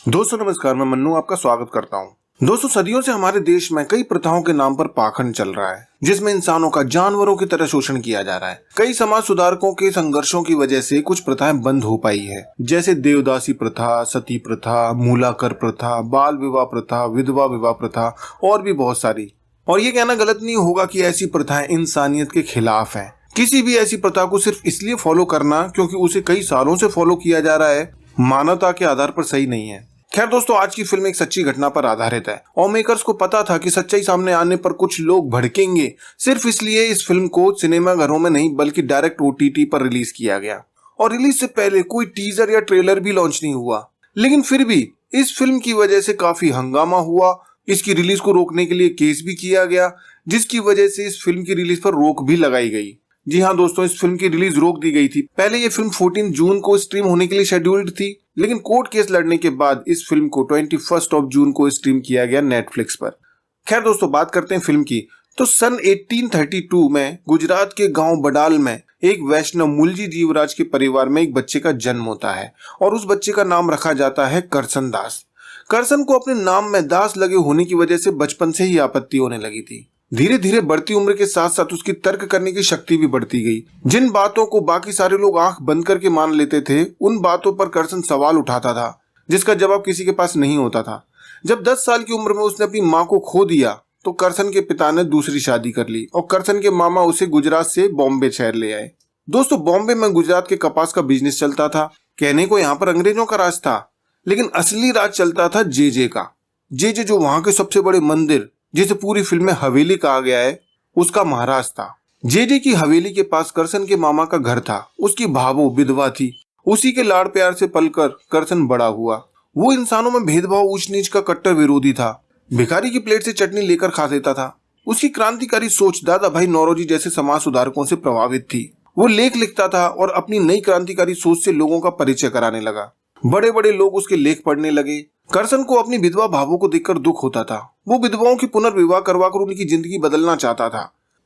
दोस्तों नमस्कार, मैं मन्नू आपका स्वागत करता हूं। दोस्तों सदियों से हमारे देश में कई प्रथाओं के नाम पर पाखंड चल रहा है, जिसमें इंसानों का जानवरों की तरह शोषण किया जा रहा है। कई समाज सुधारकों के संघर्षों की वजह से कुछ प्रथाएं बंद हो पाई है, जैसे देवदासी प्रथा, सती प्रथा, मूलाकर प्रथा, बाल विवाह प्रथा, विधवा विवाह प्रथा और भी बहुत सारी। और ये कहना गलत नहीं होगा कि ऐसी प्रथाएं इंसानियत के खिलाफ है। किसी भी ऐसी प्रथा को सिर्फ इसलिए फॉलो करना क्योंकि उसे कई सालों से फॉलो किया जा रहा है, मानवता के आधार पर सही नहीं है। खैर दोस्तों, आज की फिल्म एक सच्ची घटना पर आधारित है और मेकर्स को पता था कि सच्चाई सामने आने पर कुछ लोग भड़केंगे। सिर्फ इसलिए इस फिल्म को सिनेमाघरों में नहीं बल्कि डायरेक्ट OTT पर रिलीज किया गया और रिलीज से पहले कोई टीजर या ट्रेलर भी लॉन्च नहीं हुआ। लेकिन फिर भी इस फिल्म की वजह से काफी हंगामा हुआ। इसकी रिलीज को रोकने के लिए केस भी किया गया, जिसकी वजह से इस फिल्म की रिलीज पर रोक भी लगाई गई। जी हाँ दोस्तों, इस फिल्म की रिलीज रोक दी गई थी। पहले ये फिल्म 14 जून को स्ट्रीम होने के लिए शेड्यूल्ड थी, लेकिन कोर्ट केस लड़ने के बाद इस फिल्म को 21 जून को स्ट्रीम किया गया नेटफ्लिक्स पर। खैर दोस्तों, बात करते हैं फिल्म की। तो सन 1832 में गुजरात के गांव बडाल में एक वैष्णव मुलजी जीवराज के परिवार में एक बच्चे का जन्म होता है और उस बच्चे का नाम रखा जाता है करसन दास। करसन को अपने नाम में दास लगे होने की वजह से बचपन से ही आपत्ति होने लगी थी। धीरे धीरे बढ़ती उम्र के साथ साथ उसकी तर्क करने की शक्ति भी बढ़ती गई। जिन बातों को बाकी सारे लोग आंख बंद करके मान लेते थे, उन बातों पर करसन सवाल उठाता था, जिसका जवाब किसी के पास नहीं होता था। जब 10 साल की उम्र में उसने अपनी माँ को खो दिया तो करसन के पिता ने दूसरी शादी कर ली और करसन के मामा उसे गुजरात से बॉम्बे शहर ले आए। दोस्तों, बॉम्बे में गुजरात के कपास का बिजनेस चलता था। कहने को यहाँ पर अंग्रेजों का राज था, लेकिन असली राज चलता था जे का। जे जो वहां के सबसे बड़े मंदिर, जिसे पूरी फिल्म में हवेली कहा गया है, उसका महाराज था। जे की हवेली के पास करसन के मामा का घर था। उसकी भावो विधवा थी। उसी के लाड़ प्यार से पलकर करसन बड़ा हुआ। वो इंसानों में भेदभाव, ऊंच नीच का कट्टर विरोधी था। भिखारी की प्लेट से चटनी लेकर खा लेता था। उसकी क्रांतिकारी सोच दादा भाई नौरोजी जैसे समाज सुधारकों से प्रभावित थी। वो लेख लिखता था और अपनी नई क्रांतिकारी सोच से लोगों का परिचय कराने लगा। बड़े बड़े लोग उसके लेख पढ़ने लगे। करसन को अपनी विधवा भावों को देखकर दुख होता था। वो विधवाओं की पुनर्विवाह करवाकर उनकी जिंदगी बदलना चाहता था।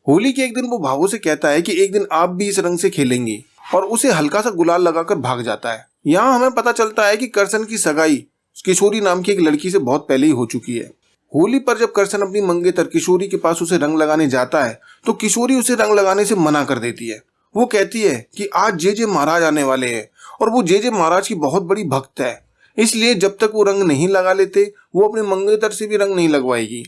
होली के एक दिन वो भावों से कहता है कि एक दिन आप भी इस रंग से खेलेंगे, और उसे हल्का सा गुलाल लगाकर भाग जाता है। यहाँ हमें पता चलता है कि करसन की सगाई किशोरी नाम की एक लड़की से बहुत पहले ही हो चुकी है। होली पर जब करसन अपनी मंगेतर किशोरी के पास उसे रंग लगाने जाता है तो किशोरी उसे रंग लगाने से मना कर देती है। वो कहती है कि आज जे महाराज आने वाले हैं और वो जे महाराज की बहुत बड़ी भक्त है, इसलिए जब तक वो रंग नहीं लगा लेते वो अपने मंगेतर से भी रंग नहीं लगवाएगी।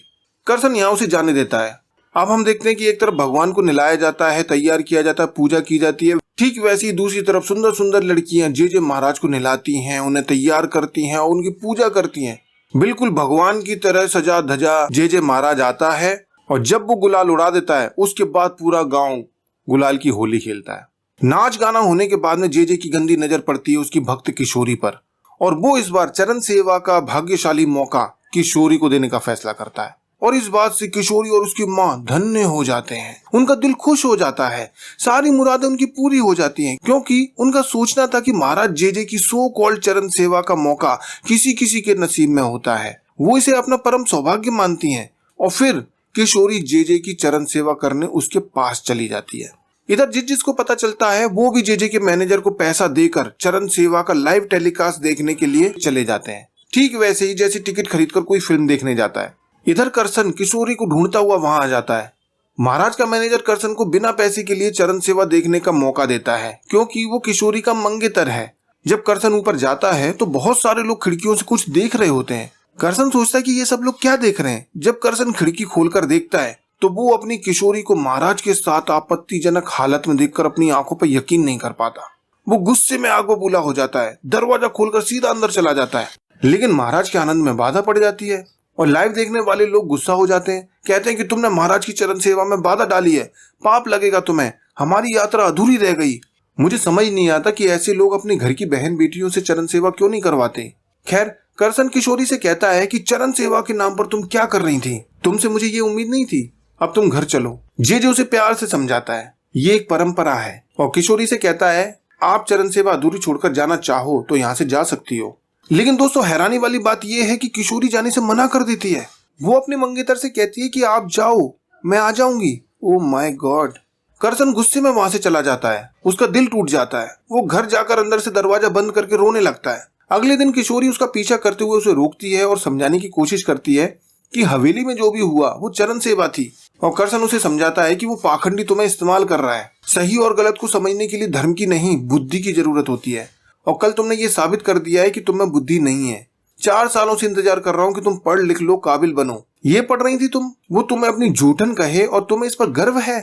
करसन यहाँ उसे जाने देता है। अब हम देखते हैं कि एक तरफ भगवान को नहलाया जाता है, तैयार किया जाता है, पूजा की जाती है। ठीक वैसी ही दूसरी तरफ सुंदर सुंदर लड़कियां जे महाराज को नहलाती हैं, उन्हें तैयार करती हैं और उनकी पूजा करती हैं। बिल्कुल भगवान की तरह सजा धजा जे महाराज आता है और जब वो गुलाल उड़ा देता है उसके बाद पूरा गाँव गुलाल की होली खेलता है। नाच गाना होने के बाद में जे की गंदी नजर पड़ती है उसकी भक्त किशोरी पर, और वो इस बार चरण सेवा का भाग्यशाली मौका किशोरी को देने का फैसला करता है। और इस बात से किशोरी और उसकी माँ धन्य हो जाते हैं। उनका दिल खुश हो जाता है। सारी मुरादें उनकी पूरी हो जाती हैं, क्योंकि उनका सोचना था कि महाराज जे की सो कॉल्ड चरण सेवा का मौका किसी किसी के नसीब में होता है। वो इसे अपना परम सौभाग्य मानती हैं और फिर किशोरी जे की चरण सेवा करने उसके पास चली जाती है। इधर जिसको पता चलता है वो भी जे के मैनेजर को पैसा देकर चरण सेवा का लाइव टेलीकास्ट देखने के लिए चले जाते हैं, ठीक वैसे ही जैसे टिकट खरीदकर कोई फिल्म देखने जाता है। इधर करसन किशोरी को ढूंढता हुआ वहां आ जाता है। महाराज का मैनेजर करसन को बिना पैसे के लिए चरण सेवा देखने का मौका देता है, क्योंकि वो किशोरी का मंगेतर है। जब करसन ऊपर जाता है तो बहुत सारे लोग खिड़कियों से कुछ देख रहे होते हैं। करसन सोचता है कि ये सब लोग क्या देख रहे हैं। जब करसन खिड़की खोलकर देखता है तो वो अपनी किशोरी को महाराज के साथ आपत्तिजनक हालत में देखकर अपनी आंखों पर यकीन नहीं कर पाता। वो गुस्से में आग बबूला हो जाता है, दरवाजा खोलकर सीधा अंदर चला जाता है। लेकिन महाराज के आनंद में बाधा पड़ जाती है और लाइव देखने वाले लोग गुस्सा हो जाते हैं। कहते हैं कि तुमने महाराज की चरण सेवा में बाधा डाली है, पाप लगेगा तुम्हें, हमारी यात्रा अधूरी रह गई। मुझे समझ नहीं आता कि ऐसे लोग अपने घर की बहन बेटियों से चरण सेवा क्यों नहीं करवाते। खैर, करसन किशोरी से कहता है कि चरण सेवा के नाम पर तुम क्या कर रही थी, तुमसे मुझे ये उम्मीद नहीं थी, अब तुम घर चलो। जे उसे प्यार से समझाता है, ये एक परंपरा है, और किशोरी से कहता है आप चरण सेवा अधूरी छोड़कर जाना चाहो तो यहाँ से जा सकती हो। लेकिन दोस्तों, हैरानी वाली बात यह है कि किशोरी जाने से मना कर देती है। वो अपने मंगेतर से कहती है कि आप जाओ, मैं आ जाऊंगी। Oh my God. करसन गुस्से में वहां से चला जाता है। उसका दिल टूट जाता है। वो घर जाकर अंदर से दरवाजा बंद करके रोने लगता है। अगले दिन किशोरी उसका पीछा करते हुए उसे रोकती है और समझाने की कोशिश करती है कि हवेली में जो भी हुआ वो चरण सेवा थी। और करसन उसे समझाता है कि वो पाखंडी तुम्हें इस्तेमाल कर रहा है। सही और गलत को समझने के लिए धर्म की नहीं बुद्धि की जरूरत होती है। और कल तुमने ये साबित कर दिया है कि तुम में बुद्धि नहीं है। 4 सालों से इंतजार कर रहा हूँ कि तुम पढ़ लिख लो, काबिल बनो। ये पढ़ रही थी तुम, वो तुम्हें अपनी जूठन कहे और तुम्हें इस पर गर्व है।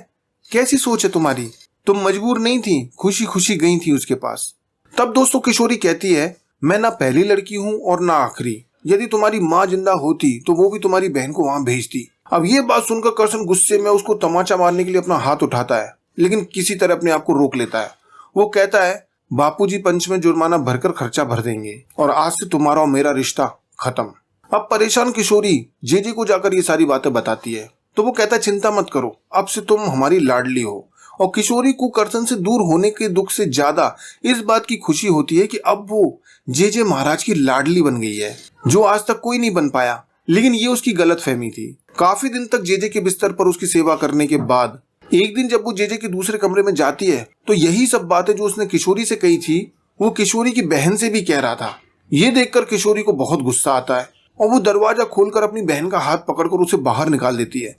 कैसी सोच है तुम्हारी? तुम मजबूर नहीं थी, खुशी खुशी गई थी उसके पास। तब दोस्तों किशोरी कहती है, मैं ना पहली लड़की हूँ और ना आखिरी। यदि तुम्हारी माँ जिंदा होती तो वो भी तुम्हारी बहन को वहां भेजती। अब ये बात सुनकर करसन गुस्से में उसको तमाचा मारने के लिए अपना हाथ उठाता है, लेकिन किसी तरह अपने आप को रोक लेता है। वो कहता है, बापूजी पंच में जुर्माना भरकर खर्चा भर देंगे और आज से तुम्हारा और मेरा रिश्ता खत्म। अब परेशान किशोरी जेजे को जाकर ये सारी बातें बताती है, तो वो कहता है, चिंता मत करो, अब से तुम हमारी लाडली हो। और किशोरी को करसन से दूर होने के दुख से ज्यादा इस बात की खुशी होती है कि अब वो जेजे महाराज की लाडली बन गई है, जो आज तक कोई नहीं बन पाया। लेकिन ये उसकी गलत फहमी थी। काफी दिन तक जेजे के बिस्तर पर उसकी सेवा करने के बाद एक दिन जब वो जेजे के दूसरे कमरे में जाती है तो यही सब बातें जो उसने किशोरी से कही थी वो किशोरी की बहन से भी कह रहा था। ये देखकर किशोरी को बहुत गुस्सा आता है और वो दरवाजा खोलकर अपनी बहन का हाथ पकड़कर उसे बाहर निकाल देती है।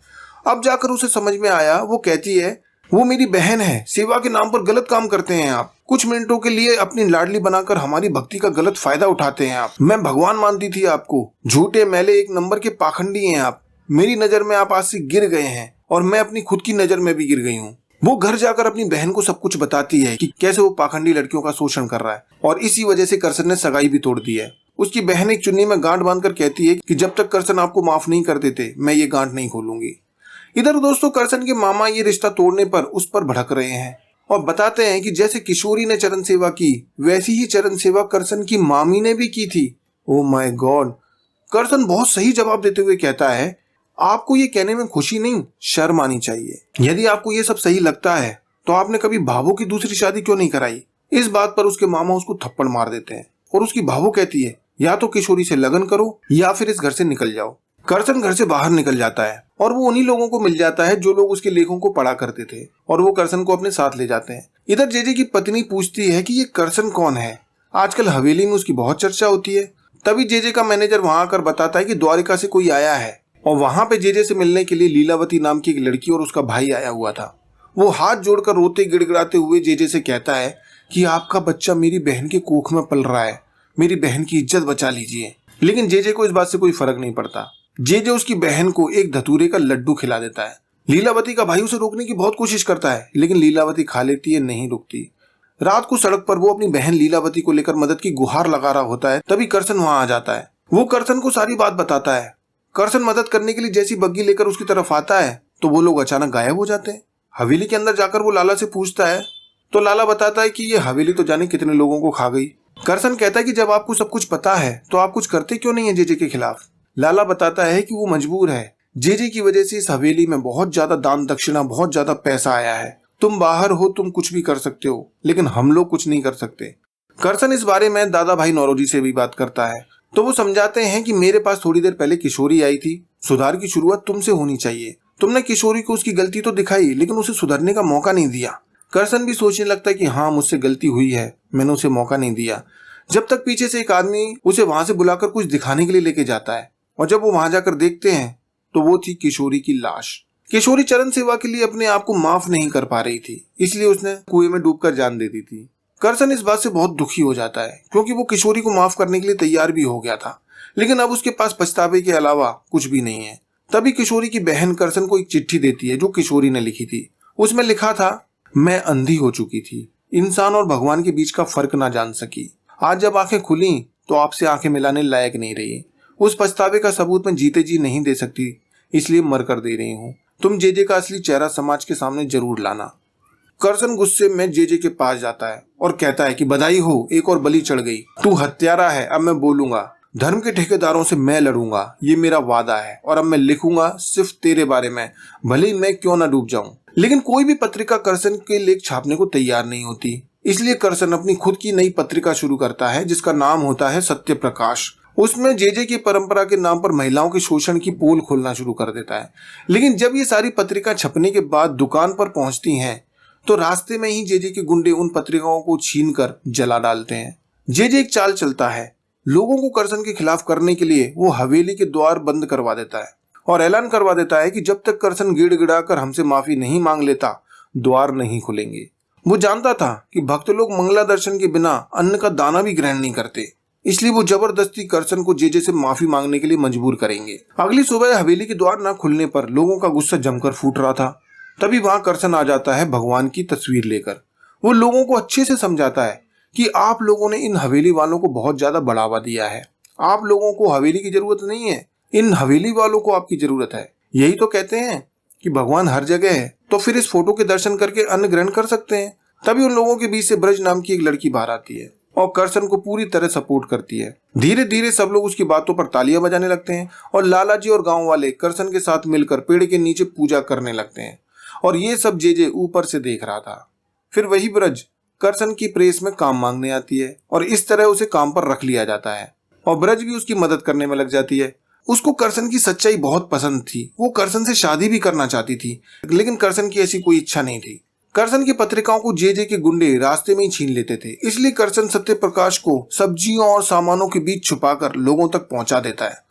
अब जाकर उसे समझ में आया। वो कहती है, वो मेरी बहन है, सेवा के नाम पर गलत काम करते हैं आप। कुछ मिनटों के लिए अपनी लाडली बनाकर हमारी भक्ति का गलत फायदा उठाते हैं आप। मैं भगवान मानती थी आपको, झूठे मैले 1 नंबर के पाखंडी हैं आप। मेरी नजर में आप आज से गिर गए हैं और मैं अपनी खुद की नजर में भी गिर गई हूँ। वो घर जाकर अपनी बहन को सब कुछ बताती है कि कैसे वो पाखंडी लड़कियों का शोषण कर रहा है और इसी वजह से करसन ने सगाई भी तोड़ दी है। उसकी बहन एक चुन्नी में गांठ बांधकर कहती है कि जब तक करसन आपको माफ नहीं कर देते मैं ये गांठ नहीं खोलूंगी। इधर दोस्तों करसन के मामा ये रिश्ता तोड़ने पर उस पर भड़क रहे हैं और बताते हैं कि जैसे किशोरी ने चरण सेवा की वैसी ही चरण सेवा करसन की मामी ने भी की थी। Oh my God. करसन बहुत सही जवाब देते हुए कहता है, आपको ये कहने में खुशी नहीं शर्म आनी चाहिए। यदि आपको ये सब सही लगता है तो आपने कभी भावो की दूसरी शादी क्यों नहीं कराई? इस बात पर उसके मामा उसको थप्पड़ मार देते हैं और उसकी भावो कहती है, या तो किशोरी से लगन करो या फिर इस घर से निकल जाओ। करसन घर से बाहर निकल जाता है और वो उन्हीं लोगों को मिल जाता है जो लोग उसके लेखों को पढ़ा करते थे और वो करसन को अपने साथ ले जाते हैं। इधर जेजे की पत्नी पूछती है कि ये करसन कौन है, आजकल हवेली में उसकी बहुत चर्चा होती है। तभी जेजे का मैनेजर वहां आकर बताता है कि द्वारिका से कोई आया है और वहां पे जेजे से मिलने के लिए लीलावती नाम की एक लड़की और उसका भाई आया हुआ था। वो हाथ जोड़कर रोते गिड़गिड़ाते हुए जेजे से कहता है कि आपका बच्चा मेरी बहन के कोख में पल रहा है, मेरी बहन की इज्जत बचा लीजिए। लेकिन जेजे को इस बात से कोई फर्क नहीं पड़ता। जेजे उसकी बहन को एक धतूरे का लड्डू खिला देता है। लीलावती का भाई उसे रोकने की बहुत कोशिश करता है लेकिन लीलावती खा लेती है, नहीं रुकती। रात को सड़क पर वो अपनी बहन लीलावती को लेकर मदद की गुहार लगा रहा होता है, तभी करसन वहां आ जाता है। वो करसन को सारी बात बताता है। करसन मदद करने के लिए जैसी बग्गी लेकर उसकी तरफ आता है तो वो लोग अचानक गायब हो जाते हैं। हवेली के अंदर जाकर वो लाला से पूछता है तो लाला बताता है कि ये हवेली तो जाने कितने लोगों को खा गई। करसन कहता है कि जब आपको सब कुछ पता है तो आप कुछ करते क्यों नहीं है जेजे के खिलाफ। लाला बताता है कि वो मजबूर है, जेजे की वजह से इस हवेली में बहुत ज्यादा दान दक्षिणा, बहुत ज्यादा पैसा आया है। तुम बाहर हो, तुम कुछ भी कर सकते हो लेकिन हम लोग कुछ नहीं कर सकते। करसन इस बारे में दादा भाई नौरोजी से भी बात करता है तो वो समझाते हैं कि मेरे पास थोड़ी देर पहले किशोरी आई थी, सुधार की शुरुआत तुमसे होनी चाहिए। तुमने किशोरी को उसकी गलती तो दिखाई लेकिन उसे सुधरने का मौका नहीं दिया। करसन भी सोचने लगता है कि हाँ मुझसे गलती हुई है, मैंने उसे मौका नहीं दिया। जब तक पीछे से एक आदमी उसे वहां से बुलाकर कुछ दिखाने के लिए लेके जाता है और जब वो वहां जाकर देखते हैं तो वो थी किशोरी की लाश। किशोरी चरण सेवा के लिए अपने आप को माफ नहीं कर पा रही थी, इसलिए उसने कुएं में डूबकर जान दे दी थी। करसन इस बात से बहुत दुखी हो जाता है क्योंकि वो किशोरी को माफ करने के लिए तैयार भी हो गया था, लेकिन अब उसके पास पछतावे के अलावा कुछ भी नहीं है। तभी किशोरी की बहन करसन को एक चिट्ठी देती है जो किशोरी ने लिखी थी। उसमें लिखा था, मैं अंधी हो चुकी थी, इंसान और भगवान के बीच का फर्क ना जान सकी। आज जब आंखें खुली तो आपसे आंखें मिलाने लायक नहीं रही। उस पछतावे का सबूत मैं जीते जी नहीं दे सकती, इसलिए मर कर दे रही हूँ। तुम जेजे का असली चेहरा समाज के सामने जरूर लाना। करसन गुस्से में जेजे के पास जाता है और कहता है कि बधाई हो, एक और बलि चढ़ गई। तू हत्यारा है, अब मैं बोलूंगा। धर्म के ठेकेदारों से मैं लड़ूंगा, ये मेरा वादा है। और अब मैं लिखूंगा सिर्फ तेरे बारे में, भले ही मैं क्यों ना डूब जाऊं। लेकिन कोई भी पत्रिका करसन के लेख छापने को तैयार नहीं होती, इसलिए करसन अपनी खुद की नई पत्रिका शुरू करता है जिसका नाम होता है सत्य प्रकाश। उसमें जेजे की परंपरा के नाम पर महिलाओं के शोषण की पोल खोलना शुरू कर देता है। लेकिन जब ये सारी पत्रिका छपने के बाद दुकान पर पहुंचती हैं तो रास्ते में ही जेजे के गुंडे उन पत्रिकाओं को छीनकर जला डालते हैं। जेजे एक चाल चलता है, लोगों को करसन के खिलाफ करने के लिए वो हवेली के द्वार बंद करवा देता है और ऐलान करवा देता है कि जब तक करसन गिड़गिड़ा कर हमसे माफी नहीं मांग लेता, द्वार नहीं खुलेंगे। वो जानता था कि भक्त लोग मंगला दर्शन के बिना अन्न का दाना भी ग्रहण नहीं करते, इसलिए वो जबरदस्ती करसन को जेजे से माफी मांगने के लिए मजबूर करेंगे। अगली सुबह हवेली के द्वार न खुलने पर लोगों का गुस्सा जमकर फूट रहा था। तभी वहां करसन आ जाता है भगवान की तस्वीर लेकर। वो लोगों को अच्छे से समझाता है कि आप लोगों ने इन हवेली वालों को बहुत ज्यादा बढ़ावा दिया है। आप लोगों को हवेली की जरूरत नहीं है, इन हवेली वालों को आपकी जरूरत है। यही तो कहते हैं कि भगवान हर जगह है, तो फिर इस फोटो के दर्शन करके अन्न ग्रहण कर सकते हैं। तभी उन लोगों के बीच से ब्रज नाम की एक लड़की बाहर आती है और करसन को पूरी तरह सपोर्ट करती है। धीरे धीरे सब लोग उसकी बातों पर तालियां बजाने लगते हैं और लाला जी और गांव वाले करसन के साथ मिलकर पेड़ के नीचे पूजा करने लगते हैं। और ये सब जेजे ऊपर से देख रहा था। फिर वही ब्रज करसन की प्रेस में काम मांगने आती है और इस तरह उसे काम पर रख लिया जाता है और ब्रज भी उसकी मदद करने में लग जाती है। उसको करसन की सच्चाई बहुत पसंद थी। वो करसन से शादी भी करना चाहती थी, लेकिन करसन की ऐसी कोई इच्छा नहीं थी। करसन की पत्रिकाओं को जेजे के गुंडे रास्ते में ही छीन लेते थे, इसलिए करसन सत्य प्रकाश को सब्जियों और सामानों के बीच छुपाकर लोगों तक पहुंचा देता है।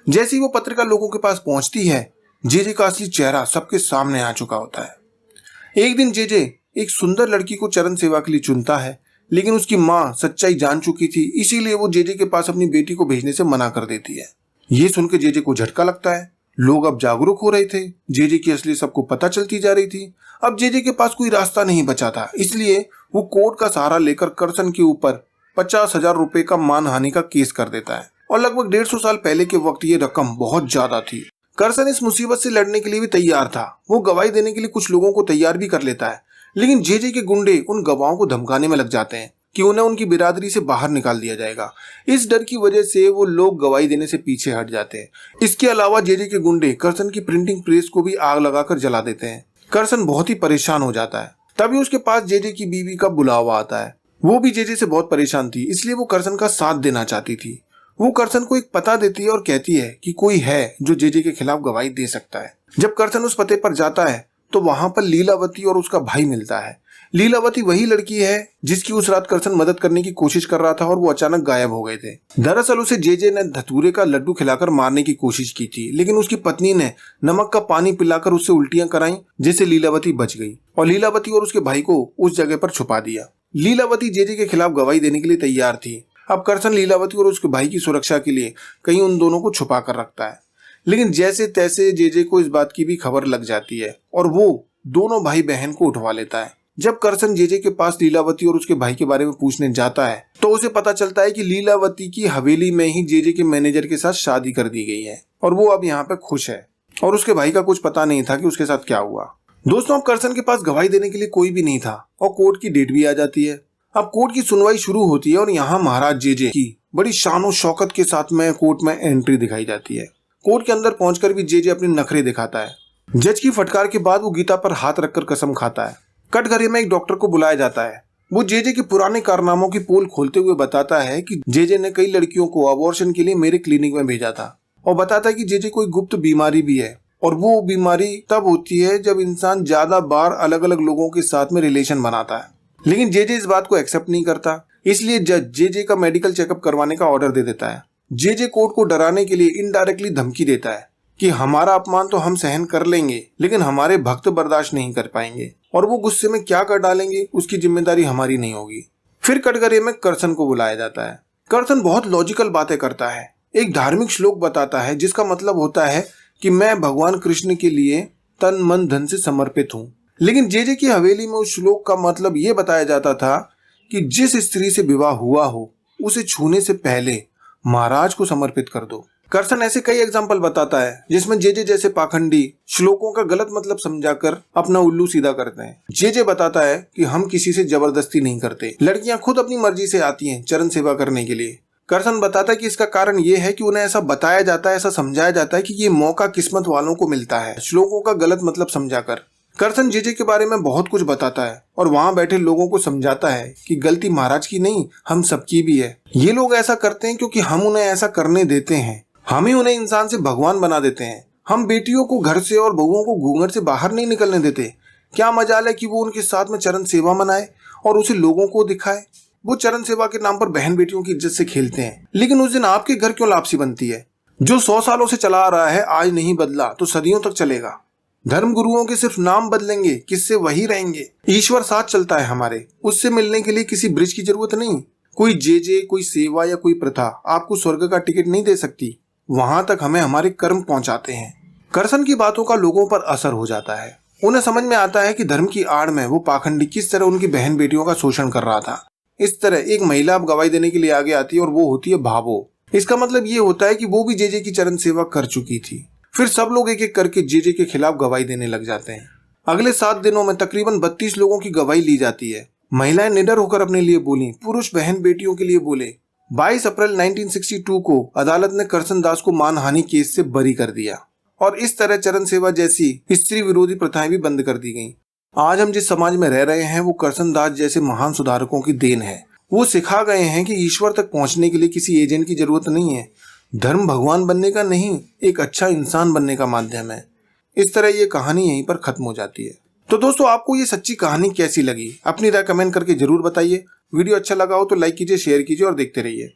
जैसी वो पत्रिका लोगों के पास पहुंचती है, जेजे का असली चेहरा सबके सामने आ चुका होता है। एक दिन जेजे एक सुंदर लड़की को चरण सेवा के लिए चुनता है, लेकिन उसकी माँ सच्चाई जान चुकी थी, इसीलिए वो जेजे के पास अपनी बेटी को भेजने से मना कर देती है। ये सुनकर जेजे को झटका लगता है। लोग अब जागरूक हो रहे थे, जेजे की असली सबको पता चलती जा रही थी। अब जेजे के पास कोई रास्ता नहीं बचा था, इसलिए वो कोर्ट का सहारा लेकर करसन के ऊपर 50,000 रुपए का मानहानि का केस कर देता है। और लगभग 150 साल पहले के वक्त ये रकम बहुत ज्यादा थी। करसन इस मुसीबत से लड़ने के लिए भी तैयार था। वो गवाही देने के लिए कुछ लोगों को तैयार भी कर लेता है, लेकिन जेजे के गुंडे उन गवाहों को धमकाने में लग जाते हैं कि उन्हें उनकी बिरादरी से बाहर निकाल दिया जाएगा। इस डर की वजह से वो लोग गवाही देने से पीछे हट जाते हैं। इसके अलावा जेजे के गुंडे करसन की प्रिंटिंग प्रेस को भी आग लगाकर जला देते हैं। करसन बहुत ही परेशान हो जाता है। तभी उसके पास जेजे की बीवी का बुलावा आता है। वो भी जेजे से बहुत परेशान थी, इसलिए वो करसन का साथ देना चाहती थी। वो करसन को एक पता देती है और कहती है कि कोई है जो जेजे के खिलाफ गवाही दे सकता है। जब करसन उस पते पर जाता है तो वहां पर लीलावती और उसका भाई मिलता है। लीलावती वही लड़की है जिसकी उस रात करसन मदद करने की कोशिश कर रहा था और वो अचानक गायब हो गए थे। दरअसल उसे जेजे ने धतूरे का लड्डू खिलाकर मारने की कोशिश की थी, लेकिन उसकी पत्नी ने नमक का पानी पिलाकर उससे उल्टियां कराई, जिससे लीलावती बच गई और लीलावती और उसके भाई को उस जगह पर छुपा दिया। लीलावती जेजे के खिलाफ गवाही देने के लिए तैयार थी। अब करसन लीलावती और उसके भाई की सुरक्षा के लिए कहीं उन दोनों को छुपा कर रखता है, लेकिन जैसे तैसे जेजे को इस बात की भी खबर लग जाती है और वो दोनों भाई बहन को उठवा लेता है। जब करसन जेजे के पास लीलावती और उसके भाई के बारे में पूछने जाता है तो उसे पता चलता है कि लीलावती की हवेली में ही जेजे के मैनेजर के साथ शादी कर दी गई है और वो अब यहाँ पे खुश है और उसके भाई का कुछ पता नहीं था कि उसके साथ क्या हुआ। दोस्तों, अब करसन के पास गवाही देने के लिए कोई भी नहीं था और कोर्ट की डेट भी आ जाती है। अब कोर्ट की सुनवाई शुरू होती है और यहाँ महाराज जेजे की बड़ी शान और शौकत के साथ में कोर्ट में एंट्री दिखाई जाती है। कोर्ट के अंदर पहुंचकर भी जेजे अपने नखरे दिखाता है। जज की फटकार के बाद वो गीता पर हाथ रखकर कसम खाता है। कटघरे में एक डॉक्टर को बुलाया जाता है। वो जेजे के पुराने कारनामों की पोल खोलते हुए बताता है कि जेजे ने कई लड़कियों को अबॉर्शन के लिए मेरे क्लिनिक में भेजा था और बताता है कि जेजे कोई गुप्त बीमारी भी है और वो बीमारी तब होती है जब इंसान ज्यादा बार अलग अलग लोगों के साथ में रिलेशन बनाता है। लेकिन जेजे इस बात को एक्सेप्ट नहीं करता, इसलिए जज जेजे का मेडिकल चेकअप करवाने का ऑर्डर दे देता है। जेजे कोर्ट को डराने के लिए इनडायरेक्टली धमकी देता है कि हमारा अपमान तो हम सहन कर लेंगे, लेकिन हमारे भक्त बर्दाश्त नहीं कर पाएंगे और वो गुस्से में क्या कर डालेंगे उसकी जिम्मेदारी हमारी नहीं होगी। फिर कटघरे में करसन को बुलाया जाता है। करसन बहुत लॉजिकल बातें करता है। एक धार्मिक श्लोक बताता है जिसका मतलब होता है कि मैं भगवान कृष्ण के लिए तन मन धन से समर्पित हूँ। लेकिन जेजे की हवेली में उस श्लोक का मतलब ये बताया जाता था कि जिस स्त्री से विवाह हुआ हो उसे छूने से पहले महाराज को समर्पित कर दो। करसन ऐसे कई एग्जाम्पल बताता है जिसमें जेजे जैसे पाखंडी श्लोकों का गलत मतलब समझाकर अपना उल्लू सीधा करते हैं। जेजे बताता है कि हम किसी से जबरदस्ती नहीं करते, लड़कियां खुद अपनी मर्जी से आती हैं चरण सेवा करने के लिए। करसन बताता है कि इसका कारण ये है कि उन्हें ऐसा बताया जाता है, ऐसा समझाया जाता है कि ये मौका किस्मत वालों को मिलता है श्लोकों का गलत मतलब समझाकर। करसन जेजे के बारे में बहुत कुछ बताता है और वहां बैठे लोगों को समझाता है कि गलती महाराज की नहीं, हम सबकी भी है। ये लोग ऐसा करते हैं क्योंकि हम उन्हें ऐसा करने देते हैं। हम ही उन्हें इंसान से भगवान बना देते हैं। हम बेटियों को घर से और बहुओं को घूंघट से बाहर नहीं निकलने देते। क्या मजाल है कि वो उनके साथ में चरण सेवा मनाए और उसे लोगों को दिखाए। वो चरण सेवा के नाम पर बहन बेटियों की इज्जत से खेलते हैं, लेकिन उस दिन आपके घर क्यों लापसी बनती है? जो 100 सालों से चला आ रहा है आज नहीं बदला तो सदियों तक चलेगा। धर्म गुरुओं के सिर्फ नाम बदलेंगे, किससे वही रहेंगे। ईश्वर साथ चलता है हमारे, उससे मिलने के लिए किसी ब्रिज की जरूरत नहीं। कोई जे कोई सेवा या कोई प्रथा आपको स्वर्ग का टिकट नहीं दे सकती। वहां तक हमें हमारे कर्म पहुंचाते हैं। करसन की बातों का लोगों पर असर हो जाता है। उन्हें समझ में आता है कि धर्म की आड़ में वो पाखंडी किस तरह उनकी बहन बेटियों का शोषण कर रहा था। इस तरह एक महिला अब गवाही देने के लिए आगे आती है और वो होती है भावो। इसका मतलब ये होता है कि वो भी जे की चरण सेवा कर चुकी थी। फिर सब लोग एक एक करके जे के खिलाफ गवाही देने लग जाते हैं। अगले 7 दिनों में तकरीबन 32 लोगों की गवाही ली जाती है। महिलाएं निडर होकर अपने लिए बोली, पुरुष बहन बेटियों के लिए बोले। 22 अप्रैल 1962 को अदालत ने करसन दास को मानहानि केस से बरी कर दिया और इस तरह चरण सेवा जैसी स्त्री विरोधी प्रथाएं भी बंद कर दी गईं। आज हम जिस समाज में रह रहे हैं वो करसन दास जैसे महान सुधारकों की देन है। वो सिखा गए हैं कि ईश्वर तक पहुंचने के लिए किसी एजेंट की जरूरत नहीं है। धर्म भगवान बनने का नहीं, एक अच्छा इंसान बनने का माध्यम है। इस तरह ये कहानी यहीं पर खत्म हो जाती है। तो दोस्तों, आपको ये सच्ची कहानी कैसी लगी? अपनी राय कमेंट करके जरूर बताइए। वीडियो अच्छा लगा हो तो लाइक कीजिए, शेयर कीजिए और देखते रहिए।